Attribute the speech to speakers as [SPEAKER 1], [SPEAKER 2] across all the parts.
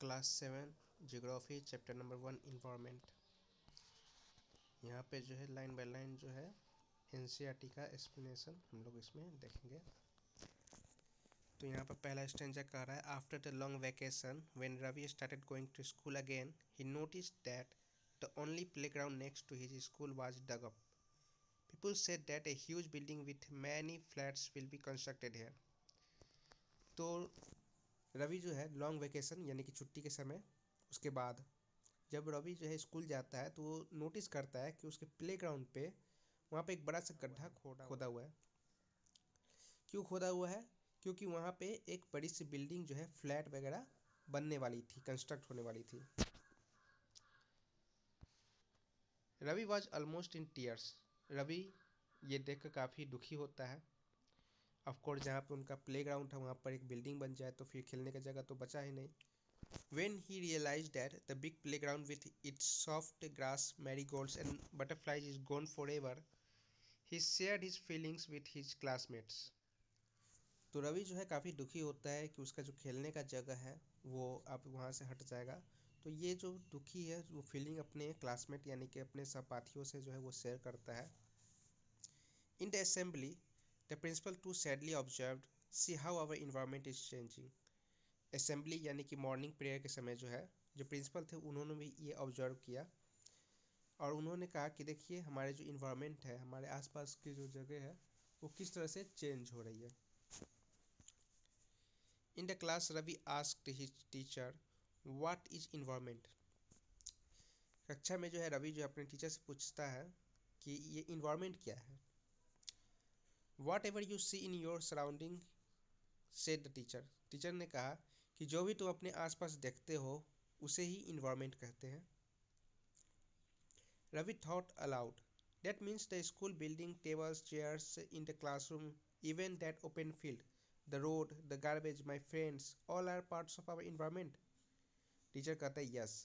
[SPEAKER 1] Class 7 geography chapter number 1 environment. यहाँ पे जो है लाइन बाय लाइन जो है एनसीईआरटी का एक्सप्लेनेशन हम लोग इसमें देखेंगे। तो यहाँ पर पहला स्टेंजा कह रहा है, after the long vacation when Ravi started going to school again he noticed that the only playground next to his school was dug up. People said that a huge building with many flats will be constructed here. तो रवि जो है long vacation यानी कि छुट्टी के समय उसके बाद जब रवि जो है स्कूल जाता है तो वो नोटिस करता है कि उसके प्लेग्राउंड पे वहाँ पे एक बड़ा सा गड्ढा खोदा हुआ है। क्यों खोदा हुआ है? क्योंकि वहाँ पे एक बड़ी सी बिल्डिंग जो है फ्लैट वगैरह बनने वाली थी, कंस्ट्रक्ट होने वाली थी। Ravi was almost in tears. Ravi ये देख कर काफ़ी दुखी होता है। ऑफकोर्स जहाँ पे उनका प्लेग्राउंड था वहाँ पर एक बिल्डिंग बन जाए तो फिर खेलने का जगह तो बचा ही नहीं। When he realized that the big playground with its soft grass, marigolds and butterflies is gone forever, he shared his feelings with his classmates. तो रवि जो है काफ़ी दुखी होता है कि उसका जो खेलने का जगह है वो अब वहाँ से हट जाएगा। तो ये जो दुखी है वो फीलिंग अपने क्लासमेट यानी कि अपने सहपाठियों से जो है वो शेयर करता है। In the assembly, the principal too sadly observed, see how our environment is changing. Assembly यानी कि मॉर्निंग प्रेयर के समय जो है जो प्रिंसिपल थे उन्होंने भी ये ऑब्जर्व किया और उन्होंने कहा कि देखिए हमारे जो इन्वायरमेंट है, हमारे आसपास की जो जगह है वो किस तरह से चेंज हो रही है। In the class Ravi asked his teacher what is environment. कक्षा में जो है रवि जो अपने टीचर से पूछता है कि ये इन्वायरमेंट क्या है। Whatever you see in your surrounding said the teacher. Teacher ने कहा कि जो भी तुम अपने आसपास देखते हो उसे ही इन्वायरमेंट कहते हैं। Ravi thought aloud. That means the school building, tables, chairs in the classroom, even that open field, the road, the garbage, my friends, all are parts of our environment. Teacher कहता है yes.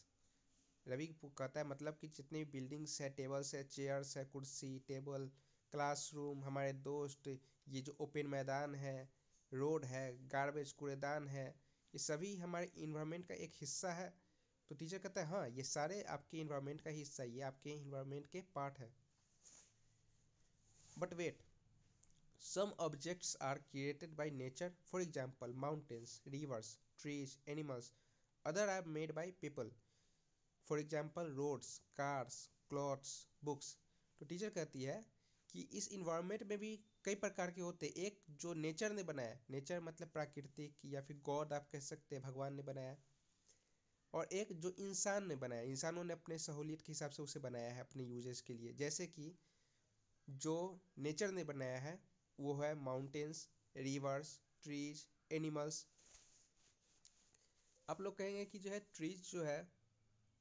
[SPEAKER 1] Ravi कहता है मतलब कि जितनी भी buildings है, tables है, चेयर्स है, कुर्सी, टेबल, क्लासरूम, हमारे दोस्त, ये जो ओपन मैदान है, रोड है, गार्बेज कूड़ेदान है, ये सभी हमारे इन्वायरमेंट का एक हिस्सा है। तो टीचर कहता है हाँ ये सारे आपके इन्वायरमेंट का हिस्सा, ये आपके इन्वायरमेंट के पार्ट है। But wait, some objects are created by nature, for example mountains, rivers, trees, animals. Other are made by people, for example roads, cars, clothes, books. तो टीचर कहती है कि इस इन्वायरमेंट में भी कई प्रकार के होते हैं। एक जो नेचर ने बनाया, नेचर मतलब प्राकृतिक या फिर गॉड आप कह सकते हैं, भगवान ने बनाया, और एक जो इंसान ने बनाया, इंसानों ने अपने सहूलियत के हिसाब से उसे बनाया है अपने यूजेस के लिए। जैसे कि जो नेचर ने बनाया है वो है माउंटेन्स, रिवर्स, ट्रीज, एनिमल्स। आप लोग कहेंगे कि जो है ट्रीज जो है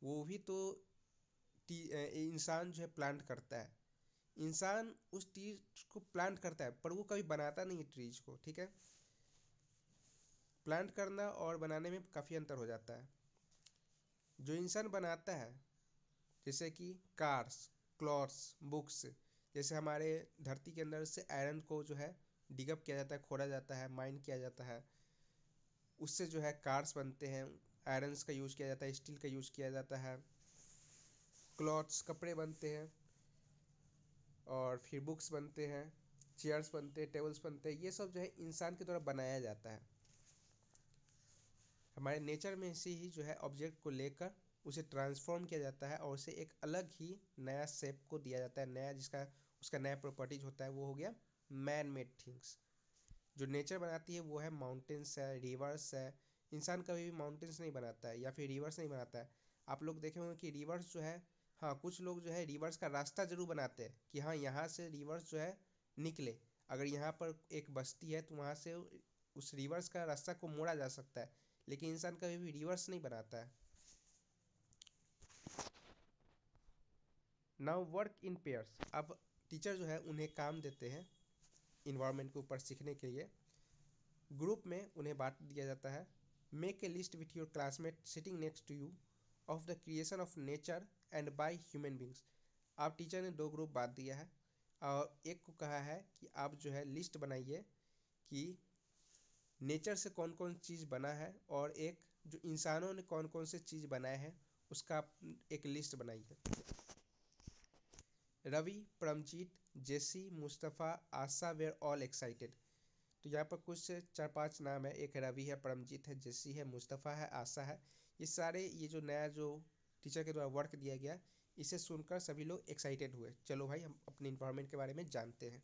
[SPEAKER 1] वो भी तो इंसान जो है प्लांट करता है। इंसान उस ट्रीज को प्लांट करता है पर वो कभी बनाता नहीं है ट्रीज को, ठीक है। प्लांट करना और बनाने में काफ़ी अंतर हो जाता है। जो इंसान बनाता है जैसे कि कार्स, क्लॉथ्स, बुक्स, जैसे हमारे धरती के अंदर से आयरन को जो है डिगअप किया जाता है, खोदा जाता है, माइन किया जाता है, उससे जो है कार्स बनते हैं, आयरन्स का यूज़ किया जाता है, स्टील का यूज़ किया जाता है, क्लॉथ्स कपड़े बनते हैं, और फिर बुक्स बनते हैं, चेयर्स बनते हैं, टेबल्स बनते हैं। ये सब जो है इंसान के द्वारा बनाया जाता है। हमारे नेचर में से ही जो है ऑब्जेक्ट को लेकर उसे ट्रांसफॉर्म किया जाता है और उसे एक अलग ही नया शेप को दिया जाता है, नया जिसका उसका नया प्रॉपर्टीज होता है, वो हो गया मैन मेड थिंग्स। जो नेचर बनाती है वो है माउंटेन्स है, रिवर्स है। इंसान कभी भी माउंटेन्स नहीं बनाता है या फिर रिवर्स नहीं बनाता है। आप लोग देखे होंगे कि रिवर्स जो है, हाँ कुछ लोग जो है रिवर्स का रास्ता जरूर बनाते हैं कि हाँ यहाँ से रिवर्स जो है निकले, अगर यहाँ पर एक बस्ती है तो वहाँ से उस रिवर्स का रास्ता को मोड़ा जा सकता है, लेकिन इंसान कभी भी रिवर्स नहीं बनाता है। Now work in pairs. अब टीचर जो है उन्हें काम देते हैं इन्वायरमेंट के ऊपर सीखने के लिए। ग्रुप में उन्हें बांट दिया जाता है। Make a list with your classmate sitting next to you of the creation of nature and by human beings. आप टीचर ने दो ग्रुप बांट दिया है और एक को कहा है कि आप जो है लिस्ट बनाइए कि नेचर से कौन कौन चीज़ बना है, और एक जो इंसानों ने कौन कौन से चीज़ बनाए हैं उसका आप एक लिस्ट बनाइए। रवि, परमजीत, जेसी, मुस्तफ़ा, आशा वेर ऑल एक्साइटेड। तो यहाँ पर कुछ 4-5 नाम है। एक रवि है, परमजीत है, जेसी है, मुस्तफ़ा है, आशा है। ये सारे ये जो नया जो टीचर के द्वारा वर्क दिया गया इसे सुनकर सभी लोग एक्साइटेड हुए। चलो भाई हम अपने इन्वायरमेंट के बारे में जानते हैं।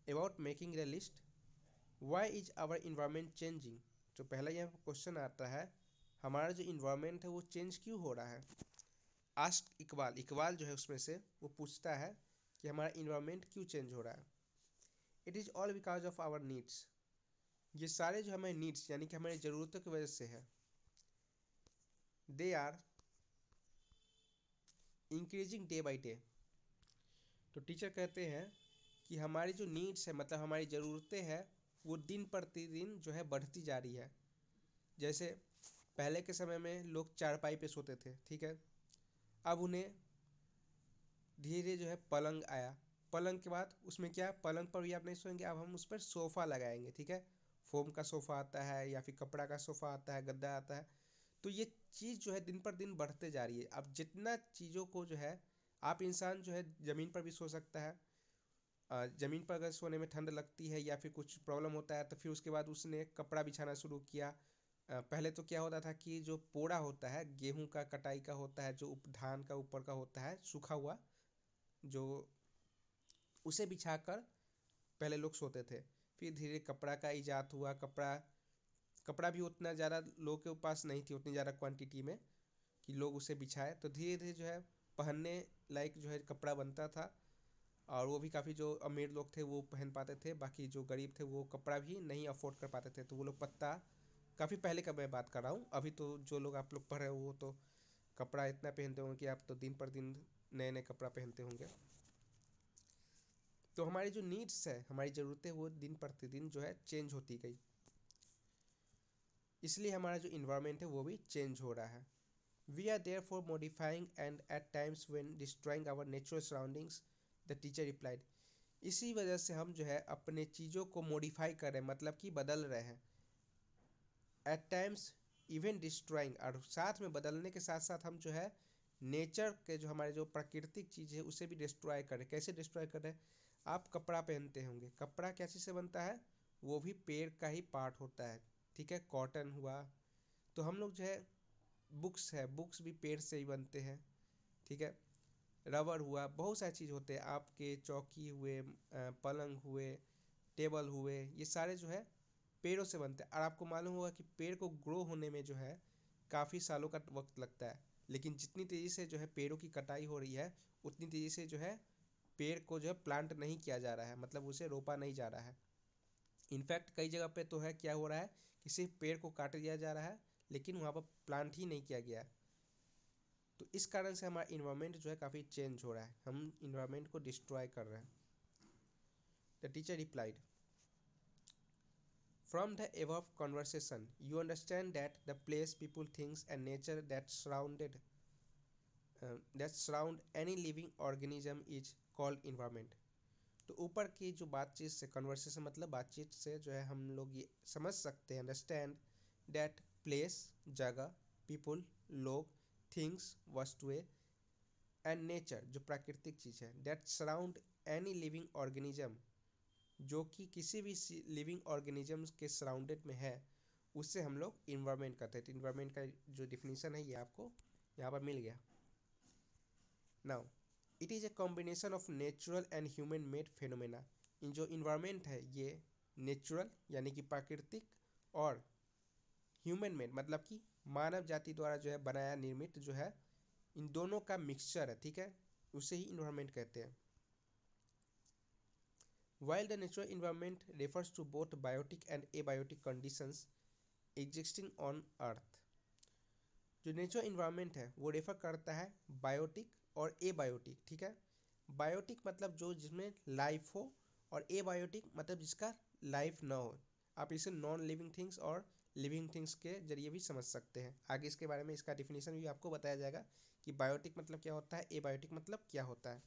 [SPEAKER 1] About making the list, why is our environment changing. तो पहला यहाँ पर क्वेश्चन आता है हमारा जो इन्वायरमेंट है वो चेंज क्यों हो रहा है। आस्क इकबाल, इकबाल जो है उसमें से वो पूछता है कि हमारा इन्वायरमेंट क्यों चेंज हो रहा है। It is all because of our needs. ये सारे जो हमारे नीड्स यानी कि हमारी ज़रूरतों की वजह से है। They are increasing day by day. तो टीचर कहते हैं कि हमारी जो नीड्स है मतलब हमारी ज़रूरतें हैं वो दिन प्रतिदिन जो है बढ़ती जा रही है। जैसे पहले के समय में लोग चारपाई पे सोते थे, ठीक है। अब उन्हें धीरे जो है पलंग आया। पलंग के बाद उसमें क्या, पलंग पर भी आप नहीं सोएंगे, अब हम उस पर सोफ़ा लगाएंगे, ठीक है। फोम का सोफ़ा आता है या फिर कपड़ा का सोफ़ा आता है, गद्दा आता है। तो ये चीज़ जो है दिन पर दिन बढ़ते जा रही है। अब जितना चीज़ों को जो है आप इंसान जो है ज़मीन पर भी सो सकता है। ज़मीन पर अगर सोने में ठंड लगती है या फिर कुछ प्रॉब्लम होता है तो फिर उसके बाद उसने कपड़ा बिछाना शुरू किया। पहले तो क्या होता था कि जो पोड़ा होता है गेहूं का कटाई का होता है, जो धान का ऊपर का होता है सूखा हुआ, जो उसे बिछाकर पहले लोग सोते थे। फिर धीरे कपड़ा का इजाद हुआ। कपड़ा कपड़ा भी उतना ज़्यादा लोगों के पास नहीं थी, उतनी ज़्यादा क्वांटिटी में कि लोग उसे बिछाए। तो धीरे धीरे जो है पहनने लायक जो है कपड़ा बनता था और वो भी काफ़ी जो अमीर लोग थे वो पहन पाते थे, बाकी जो गरीब थे वो कपड़ा भी नहीं अफोर्ड कर पाते थे। तो वो लोग पत्ता, काफ़ी पहले का मैं बात कर रहा हूँ। अभी तो जो लोग आप लोग पढ़ रहे हो वो तो कपड़ा इतना पहनते होंगे कि आप तो दिन पर दिन नए नए कपड़ा पहनते होंगे। तो हमारी जो नीड्स है, हमारी ज़रूरतें वो दिन प्रतिदिन जो है चेंज होती गई, इसलिए हमारा जो इन्वायरमेंट है वो भी चेंज हो रहा है। We are therefore modifying and at times when destroying our natural surroundings, the teacher replied. इसी वजह से हम जो है अपने चीज़ों को मॉडिफाई कर रहे हैं, मतलब कि बदल रहे हैं। एट टाइम्स इवन डिस्ट्रॉइंग, और साथ में बदलने के साथ साथ हम जो है नेचर के जो हमारे जो प्राकृतिक चीज़ है उसे भी डिस्ट्रॉय कर रहे हैं। कैसे डिस्ट्रॉय कर रहे हैं, आप कपड़ा पहनते होंगे, कपड़ा क्या चीज़ से बनता है, वो भी पेड़ का ही पार्ट होता है, ठीक है। कॉटन हुआ, तो हम लोग जो है बुक्स है, बुक्स भी पेड़ से ही बनते हैं, ठीक है। रबर हुआ, बहुत सारी चीज़ होते हैं, आपके चौकी हुए, पलंग हुए, टेबल हुए, ये सारे जो है पेड़ों से बनते हैं। और आपको मालूम होगा कि पेड़ को ग्रो होने में जो है काफ़ी सालों का वक्त लगता है, लेकिन जितनी तेज़ी से जो है पेड़ों की कटाई हो रही है उतनी तेज़ी से जो है पेड़ को जो है प्लांट नहीं किया जा रहा है, मतलब उसे रोपा नहीं जा रहा है। इनफैक्ट कई जगह पे तो है क्या हो रहा है कि सिर्फ पेड़ को काट दिया जा रहा है लेकिन वहाँ पर प्लांट ही नहीं किया गया है। तो इस कारण से हमारा इन्वायरमेंट जो है काफ़ी चेंज हो रहा है, हम इन्वायरमेंट को डिस्ट्रॉय कर रहे हैं। The teacher replied, from the above conversation, you understand that the place, people, things, and nature that surround any living organism is called environment। तो ऊपर की जो बातचीत से, कन्वर्सेशन मतलब बातचीत से जो है हम लोग ये समझ सकते हैं, अंडरस्टैंड दैट प्लेस जगह, पीपुल लोग, थिंग्स वस्तुएं, एंड नेचर जो प्राकृतिक चीज़ है, that surround any living organism जो कि किसी भी लिविंग ऑर्गेनिजम्स के सराउंडेड में है, उससे हम लोग इन्वायरमेंट कहते हैं। तो इन्वायरमेंट का जो डिफिनीशन है ये आपको यहाँ पर मिल गया। Now it is a combination of natural and human made phenomena. इन जो इन्वायरमेंट है ये नेचुरल यानी कि प्राकृतिक और ह्यूमन मेड मतलब कि मानव जाति द्वारा जो है बनाया निर्मित जो है, इन दोनों का मिक्सचर है, ठीक है। उसे ही इन्वायरमेंट कहते हैं। While the natural environment refers to both biotic and abiotic conditions existing on earth, जो नेचुरल इन्वायरमेंट है वो रेफर करता है बायोटिक और एबायोटिक, ठीक है। बायोटिक मतलब जो जिसमें लाइफ हो, और एबायोटिक मतलब जिसका लाइफ ना हो। आप इसे नॉन लिविंग थिंग्स और लिविंग थिंग्स के जरिए भी समझ सकते हैं। आगे इसके बारे में इसका डिफिनीशन भी आपको बताया जाएगा कि बायोटिक मतलब क्या होता है, एबायोटिक मतलब क्या होता है।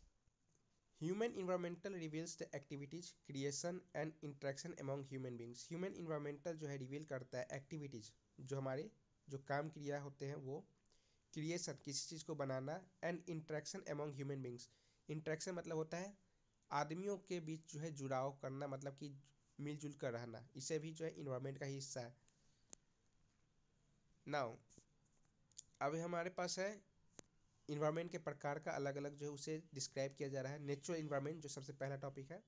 [SPEAKER 1] Human environmental reveals the activities creation and interaction among human beings. Human environmental जो है रिवील करता है एक्टिविटीज, जो हमारे जो काम क्रिया होते हैं वो, क्रिएशन किसी चीज़ को बनाना, and interaction among human beings. Interaction मतलब होता है आदमियों के बीच जो है जुड़ाव करना, मतलब कि मिलजुल कर रहना, इसे भी जो है इन्वायरमेंट का ही हिस्सा है। नाउ अभी हमारे पास है इन्वायरमेंट के प्रकार का अलग अलग जो है उसे डिस्क्राइब किया जा रहा है। नेचुरल इन्वायरमेंट जो सबसे पहला टॉपिक है,